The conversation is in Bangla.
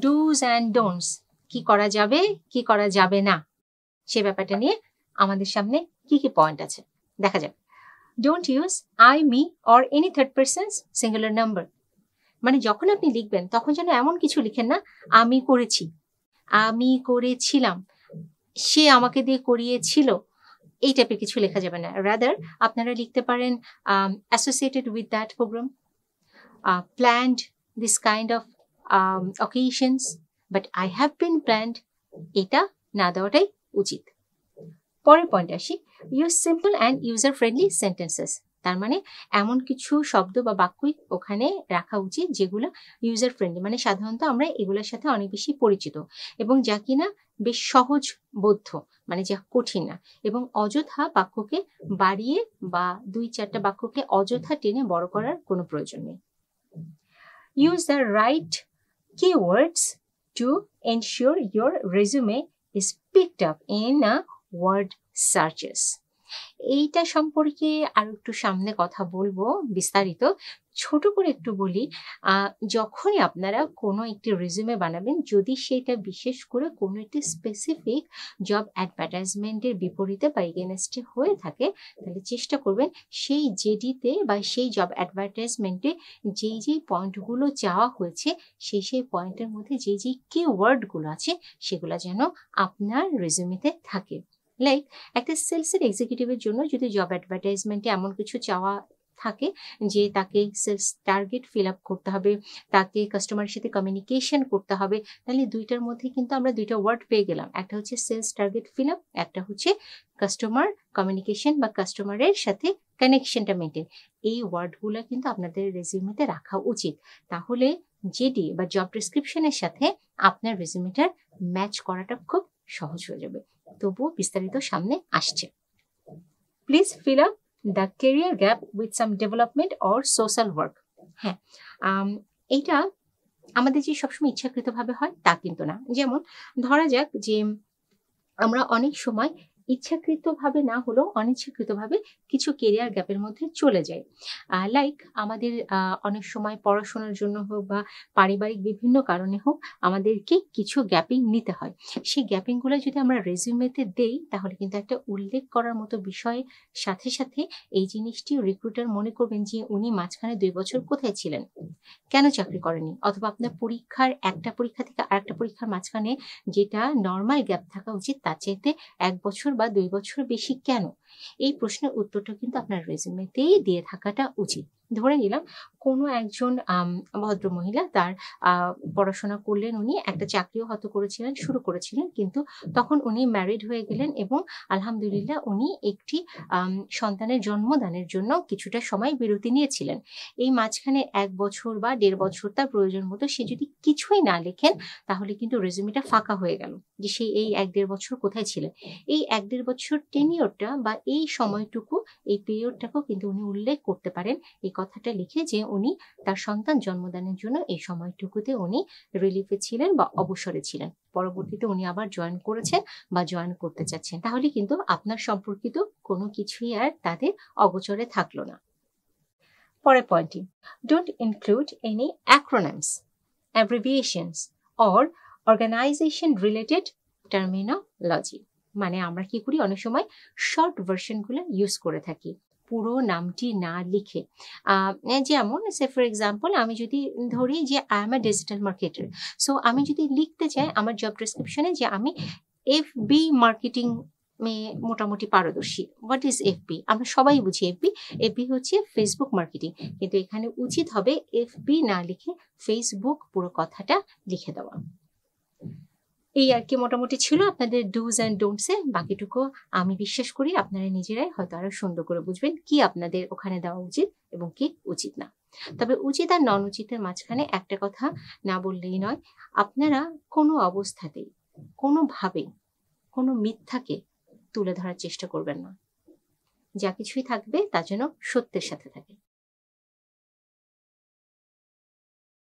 ডুজ অ্যান্ড ডোন্টস, কি করা যাবে কি করা যাবে না, সে ব্যাপারটা নিয়ে আমাদের সামনে কি কি পয়েন্ট আছে দেখা যাক। Don't use I, me or any third persons singular number. মানে যখন আপনি লিখবেন তখন যেন এমন কিছু লিখেন না আমি করেছি, আমি করেছিলাম, সে আমাকে দিয়ে করিয়েছিল, এই টাইপের কিছু লেখা যাবে না। রাদার আপনারা লিখতে পারেন associated with that program, planned this kind of occasions, but I have been planned, এটা না দেওয়াটাই উচিত। পরের পয়েন্টে আসি, use simple and user friendly sentences. তার মানে এমন কিছু শব্দ বা বাক্যই ওখানে রাখা উচিত যেগুলো ইউজার ফ্রেন্ডলি, মানে সাধারণত আমরা এগুলোর সাথে অনেক বেশি পরিচিত এবং যা কিনা বেশ সহজ বোধ্য, মানে যা কঠিন না, এবং অযথা বাক্যকে বাড়িয়ে বা 2-4টা বাক্যকে অযথা টেনে বড় করার কোনো প্রয়োজন নেই। Use the right keywords to ensure your resume is picked up in a word searches. এইটা সম্পর্কে আর একটু সামনে কথা বলবো বিস্তারিত, ছোট করে একটু বলি। যখনই আপনারা কোনো একটি রেজিউমে বানাবেন, যদি সেটা বিশেষ করে কোনো একটি স্পেসিফিক জব অ্যাডভার্টাইজমেন্টের বিপরীতে বা এগেনস্টে হয়ে থাকে, তাহলে চেষ্টা করবেন সেই জেডিতে বা সেই জব অ্যাডভার্টাইজমেন্টে যেই পয়েন্টগুলো চাওয়া হয়েছে সেই পয়েন্টের মধ্যে যেই কিওয়ার্ডগুলো আছে সেগুলো যেন আপনার রেজিউমেতে থাকে। লাইক একটা সেলসের এক্সিকিউটিভের জন্য যদি জব অ্যাডভার্টাইজমেন্টে এমন কিছু চাওয়া থাকে যে তাকে সেলস টার্গেট ফিল আপ করতে হবে, তাকে কাস্টমারের সাথে কমিউনিকেশন করতে হবে, তাহলে দুইটার মধ্যে কিন্তু আমরা দুইটা ওয়ার্ড পেয়ে গেলাম, একটা হচ্ছে সেলস টার্গেট ফিল আপ, একটা হচ্ছে কাস্টমার কমিউনিকেশন বা কাস্টমারের সাথে কানেকশনটা মেনটেন। এই ওয়ার্ডগুলো কিন্তু আপনাদের রেজিউমেতে রাখা উচিত, তাহলে জেডি বা জব ডেসক্রিপশনের সাথে আপনার রেজিউমেটার ম্যাচ করাটা খুব সহজ হয়ে যাবে। তবুও বিস্তারিত সামনে আসছে। Please fill up the career gap with some development or social work. হ্যাঁ, এইটা আমাদের যে সবসময় ইচ্ছাকৃতভাবে হয় তা কিন্তু না। যেমন ধরা যাক যে আমরা অনেক সময় ইচ্ছাকৃতভাবে না হলেও অনিচ্ছাকৃতভাবে কিছু কেরিয়ার গ্যাপের মধ্যে চলে যাই। লাইক আমাদের অনেক সময় পড়াশোনার জন্য হোক বা পারিবারিক বিভিন্ন কারণে হোক আমাদেরকে কিছু গ্যাপিং নিতে হয়। সেই গ্যাপিংগুলো যদি আমরা রেজিউমেতে দেই তাহলে কিন্তু একটা উল্লেখ করার মতো বিষয়ের সাথে সাথে এই জিনিসটি রিক্রুটার মনে করবেন যে উনি মাঝখানে 2 বছর কোথায় ছিলেন, কেন চাকরি করেনি, অথবা আপনার পরীক্ষার একটা পরীক্ষা থেকে আরেকটা পরীক্ষার মাঝখানে যেটা নর্মাল গ্যাপ থাকা উচিত তার চাইতে 1 বছর বা 2 বছর বেশি কেন, এই প্রশ্নের উত্তরটা কিন্তু আপনার রেজিউমেতেই দিয়ে থাকাটা উচিত। ধরে নিলাম কোনো একজন ভদ্র মহিলা তার পড়াশোনা করলেন, উনি একটা চাকরিও হয়তো শুরু করেছিলেন, কিন্তু তখন উনি ম্যারিড হয়ে গেলেন এবং আলহামদুলিল্লাহ উনি একটি সন্তানের জন্মদানের জন্য কিছুটা সময় বিরতি নিয়েছিলেন। এই মাঝখানে 1 বছর বা 1.5 বছর তার প্রয়োজন মতো সে যদি কিছুই না লেখেন তাহলে কিন্তু রেজিউমেটা ফাঁকা হয়ে গেল, যে সেই এই 1-1.5 বছর কোথায় ছিলেন। এই 1-1.5 বছর টেনিওরটা বা এই সময়টুকু, এই পিরিয়ডটাকেও কিন্তু উনি উল্লেখ করতে পারেন এই কথাটা লিখে যে উনি তার সন্তান জন্মদানের জন্য এই সময়টুকুতে উনি রিলিফে ছিলেন বা অবসরে ছিলেন, পরবর্তীতে উনি আবার জয়েন করেছেন বা জয়েন করতে চাচ্ছেন, তাহলে কিন্তু আপনার সম্পর্কিত কোনো কিছুই আর তাদের অগোচরে থাকলো না। পরের পয়েন্টটি, don't include any acronyms, abbreviations or organization related terminology. মানে আমরা কি করি, অনেক সময় শর্ট ভার্সনগুলো ইউজ করে থাকি পুরো নামটি না লিখে। যেমন সে ফর এক্সাম্পল আমি যদি ধরি যে I M A digital marketer, so আমি যদি লিখতে চাই আমার জব ডেসক্রিপশনে যে আমি FB মার্কেটিং মোটামুটি পারদর্শী। What is FB? আমরা সবাই বুঝি FB হচ্ছে ফেসবুক মার্কেটিং, কিন্তু এখানে উচিত হবে FB না লিখে ফেসবুক পুরো কথাটা লিখে দেওয়া। এই আর কি মোটামুটি ছিল আপনাদের ডুজ অ্যান্ড ডোন্টসে। বাকিটুকু আমি বিশ্বাস করি আপনারা নিজেরাই হয়তো আরো সুন্দর করে বুঝবেন কি আপনাদের ওখানে দেওয়া উচিত এবং কি উচিত না। তবে উচিত আর নন উচিতের মাঝখানে একটা কথা না বললেই নয়, আপনারা কোনো অবস্থাতেই কোনোভাবেই কোনো মিথ্যাকে তুলে ধরার চেষ্টা করবেন না। যা কিছুই থাকবে তা যেন সত্যের সাথে থাকে।